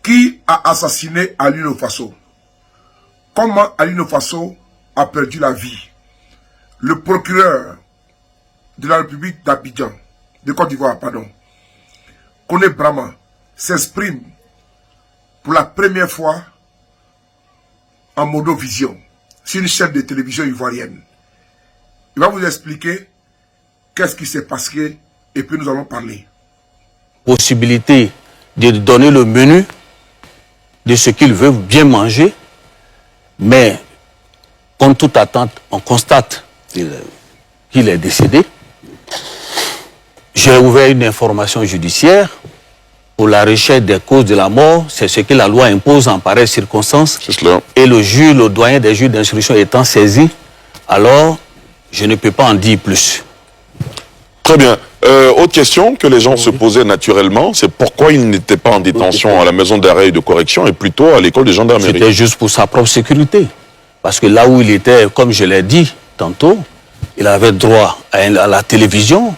Qui a assassiné Alino Faso? Comment Alino Faso a perdu la vie? Le procureur de la République d'Abidjan, de Côte d'Ivoire, pardon, Kone Brahma, s'exprime pour la première fois en monovision sur une chaîne de télévision ivoirienne. Il va vous expliquer qu'est-ce qui s'est passé et puis nous allons parler. Possibilité de donner le menu de ce qu'ils veulent bien manger, mais contre toute attente, on constate qu'il est décédé. J'ai ouvert une information judiciaire pour la recherche des causes de la mort. C'est ce que la loi impose en pareille circonstance. Et le juge, le doyen des juges d'instruction étant saisi, alors je ne peux pas en dire plus. Très bien. Autre question que les gens se posaient naturellement, c'est pourquoi il n'était pas en détention à la maison d'arrêt et de correction et plutôt à l'école de gendarmerie. C'était juste pour sa propre sécurité. Parce que là où il était, comme je l'ai dit tantôt, il avait droit à la télévision,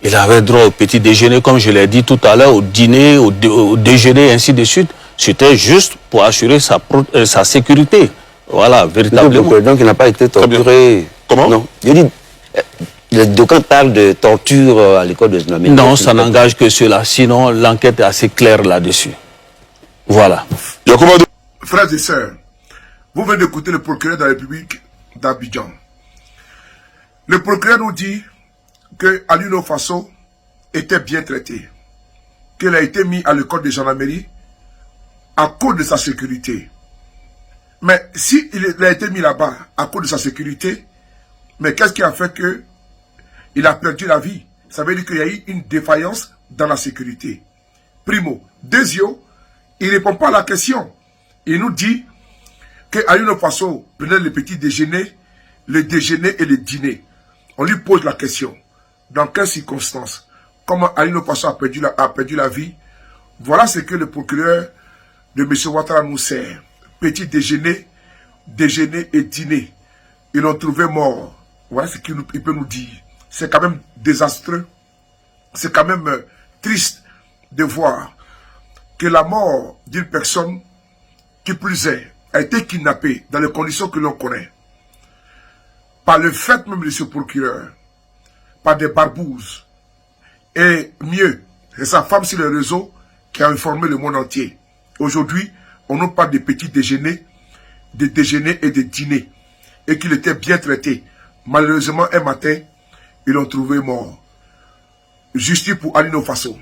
il avait droit au petit déjeuner, comme je l'ai dit tout à l'heure, au dîner, au déjeuner, ainsi de suite. C'était juste pour assurer sa sécurité. Voilà, véritablement. Donc il n'a pas été torturé. Comment? Non. Je dis, d'aucuns parlent de torture à l'école de gendarmerie. Non, ça n'engage que cela. Sinon, l'enquête est assez claire là-dessus. Voilà. Frères et sœurs, vous venez d'écouter le procureur de la République d'Abidjan. Le procureur nous dit que Alino Faso était bien traité, qu'il a été mis à l'école de gendarmerie à cause de sa sécurité. Mais s'il a été mis là-bas à cause de sa sécurité, mais qu'est-ce qui a fait que il a perdu la vie? Ça veut dire qu'il y a eu une défaillance dans la sécurité. Primo. Deuxièmement, il ne répond pas à la question. Il nous dit que Alino Faso prenait le petit déjeuner, le déjeuner et le dîner. On lui pose la question. Dans quelles circonstances? Comment Alino Faso a perdu la vie? Voilà ce que le procureur de M. Ouattara nous sert. Petit déjeuner, déjeuner et dîner. Ils l'ont trouvé mort. Voilà ce qu'il peut nous dire. C'est quand même désastreux. C'est quand même triste de voir que la mort d'une personne qui plus est a été kidnappée dans les conditions que l'on connaît. Par le fait même de ce procureur, par des barbouzes. Et mieux, c'est sa femme sur le réseau qui a informé le monde entier. Aujourd'hui, on nous parle de petits déjeuners, de déjeuners et de dîners. Et qu'il était bien traité. Malheureusement, un matin, ils l'ont trouvé mort. Justice pour Alino Faso.